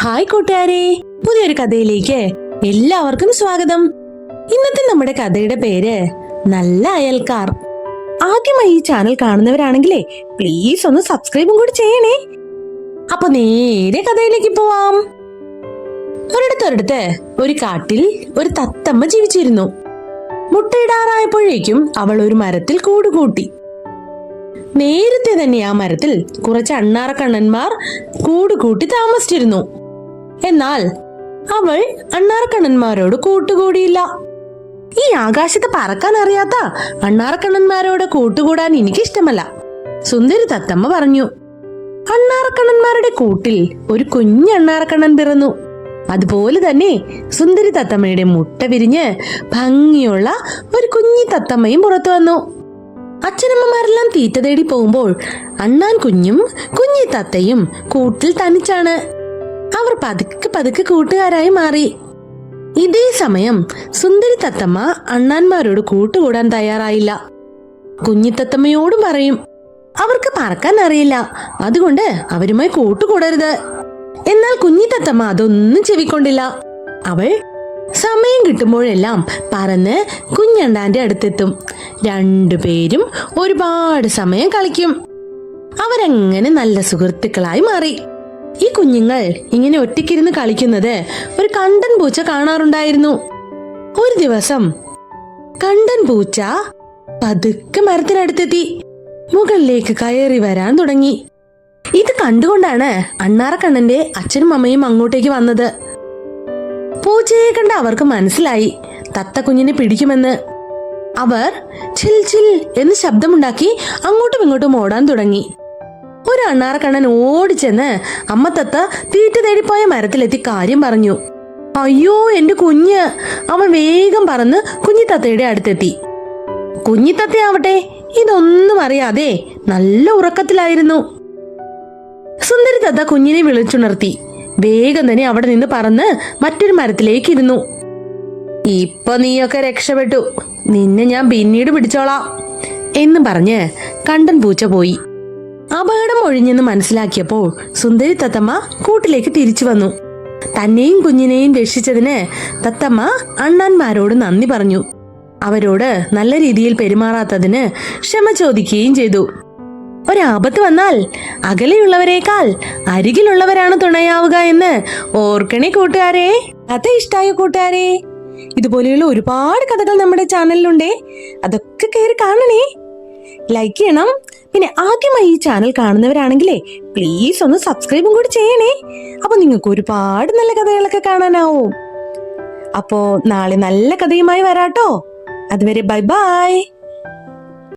Hi കൂട്ടുകാരെ, പുതിയൊരു കഥയിലേക്ക് എല്ലാവർക്കും സ്വാഗതം. ഇന്നത്തെ നമ്മുടെ കഥയുടെ പേര് നല്ല അയൽക്കാർ. ആദ്യമായി ഈ ചാനൽ കാണുന്നവരാണെങ്കിലേ പ്ലീസ് ഒന്ന് സബ്സ്ക്രൈബും കൂടി ചെയ്യണേ. അപ്പൊ നേരെ കഥയിലേക്ക് പോവാം. ഒരിടത്തൊരിടത്ത് ഒരു കാട്ടിൽ ഒരു തത്തമ്മ ജീവിച്ചിരുന്നു. മുട്ടയിടാറായപ്പോഴേക്കും അവൾ ഒരു മരത്തിൽ കൂടുകൂട്ടി. നേരത്തെ തന്നെ ആ മരത്തിൽ കുറച്ച് അണ്ണാറക്കണ്ണന്മാർ കൂടുകൂട്ടി താമസിച്ചിരുന്നു. എന്നാൽ അവൾ അണ്ണാറക്കണ്ണന്മാരോട് കൂട്ടുകൂടിയില്ല. ഈ ആകാശത്ത് പറക്കാൻ അറിയാത്ത അണ്ണാറക്കണ്ണന്മാരോട് കൂട്ടുകൂടാൻ എനിക്കിഷ്ടമല്ല, സുന്ദരി തത്തമ്മ പറഞ്ഞു. അണ്ണാറക്കണ്ണന്മാരുടെ കൂട്ടിൽ ഒരു കുഞ്ഞ് അണ്ണാറക്കണ്ണൻ പിറന്നു. അതുപോലെ തന്നെ സുന്ദരി തത്തമ്മയുടെ മുട്ട വിരിഞ്ഞ് ഭംഗിയുള്ള ഒരു കുഞ്ഞി തത്തമ്മയും പുറത്തു വന്നു. അച്ഛനമ്മമാരെല്ലാം തീറ്റ തേടി പോകുമ്പോൾ അണ്ണാൻ കുഞ്ഞും കുഞ്ഞി തത്തയും കൂട്ടിൽ തനിച്ചാണ്. അവർ പതുക്കെ പതുക്കെ കൂട്ടുകാരായി മാറി. ഇതേ സമയം സുന്ദരി തത്തമ്മ അണ്ണാന്മാരോട് കൂട്ടുകൂടാൻ തയ്യാറായില്ല. കുഞ്ഞിത്തത്തമ്മയോടും പറയും, അവർക്ക് പറക്കാൻ അറിയില്ല, അതുകൊണ്ട് അവരുമായി കൂട്ടുകൂടരുത്. എന്നാൽ കുഞ്ഞിത്തത്തമ്മ അതൊന്നും ചെവിക്കൊണ്ടില്ല. അവൾ സമയം കിട്ടുമ്പോഴെല്ലാം പറന്ന് കുഞ്ഞണ്ണാന്റെ അടുത്തെത്തും. രണ്ടുപേരും ഒരുപാട് സമയം കളിക്കും. അവരങ്ങനെ നല്ല സുഹൃത്തുക്കളായി മാറി. ഈ കുഞ്ഞുങ്ങൾ ഇങ്ങനെ ഒറ്റയ്ക്കിരുന്ന് കളിക്കുന്നത് ഒരു കണ്ടൻ പൂച്ച കാണാറുണ്ടായിരുന്നു. ഒരു ദിവസം കണ്ടൻ പൂച്ച പതുക്കെ മരത്തിനടുത്തെത്തി മുകളിലേക്ക് കയറി വരാൻ തുടങ്ങി. ഇത് കണ്ടുകൊണ്ടാണ് അണ്ണാറക്കണ്ണന്റെ അച്ഛനും അമ്മയും അങ്ങോട്ടേക്ക് വന്നത്. പൂച്ചയെ കണ്ട് അവർക്ക് മനസ്സിലായി തത്ത കുഞ്ഞിനെ പിടിക്കുമെന്ന്. അവർ ചിൽ ചിൽ എന്ന് ശബ്ദമുണ്ടാക്കി അങ്ങോട്ടും ഇങ്ങോട്ടും ഓടാൻ തുടങ്ങി. ഒരു അണ്ണാറക്കണ്ണൻ ഓടിച്ചെന്ന് അമ്മ തത്ത തീറ്റ തേടിപ്പോയ മരത്തിലെത്തി കാര്യം പറഞ്ഞു. അയ്യോ എന്റെ കുഞ്ഞ്! അവൻ വേഗം പറന്ന് കുഞ്ഞിത്തത്തയുടെ അടുത്തെത്തി. കുഞ്ഞിത്തത്തയാവട്ടെ ഇതൊന്നും അറിയാതെ നല്ല ഉറക്കത്തിലായിരുന്നു. സുന്ദരി തത്ത കുഞ്ഞിനെ വിളിച്ചുണർത്തി. വേഗം തന്നെ അവിടെ നിന്ന് പറന്ന് മറ്റൊരു മരത്തിലേക്ക് ഇരുന്നു. ഇപ്പൊ നീയൊക്കെ രക്ഷപ്പെട്ടു, നിന്നെ ഞാൻ പിന്നീട് പിടിച്ചോളാം എന്ന് പറഞ്ഞ് കണ്ടൻ പൂച്ച പോയി. അപകടം ഒഴിഞ്ഞെന്ന് മനസ്സിലാക്കിയപ്പോൾ സുന്ദരി തത്തമ്മ കൂട്ടിലേക്ക് തിരിച്ചു വന്നു. തന്നെയും കുഞ്ഞിനെയും രക്ഷിച്ചതിന് തത്തമ്മ അണ്ണാന്മാരോട് നന്ദി പറഞ്ഞു. അവരോട് നല്ല രീതിയിൽ പെരുമാറാത്തതിന് ക്ഷമ ചോദിക്കുകയും ചെയ്തു. ഒരാപത്ത് വന്നാൽ അകലെയുള്ളവരെക്കാൾ അരികിലുള്ളവരാണ് തുണയാവുക എന്ന് ഓർക്കണേ കൂട്ടുകാരെ. കഥ ഇഷ്ടായോ കൂട്ടുകാരെ? ഇതുപോലെയുള്ള ഒരുപാട് കഥകൾ നമ്മുടെ ചാനലിലുണ്ടേ, അതൊക്കെ കയറി കാണണേ, ലൈക്ക് ചെയ്യണം. പിന്നെ ആദ്യമായി ഈ ചാനൽ കാണുന്നവരാണെങ്കിലേ പ്ലീസ് ഒന്ന് സബ്സ്ക്രൈബും കൂടി ചെയ്യണേ. അപ്പൊ നിങ്ങൾക്ക് ഒരുപാട് നല്ല കഥകളൊക്കെ കാണാനാവും. അപ്പോ നാളെ നല്ല കഥയുമായി വരാട്ടോ. അതുവരെ ബൈ ബൈ.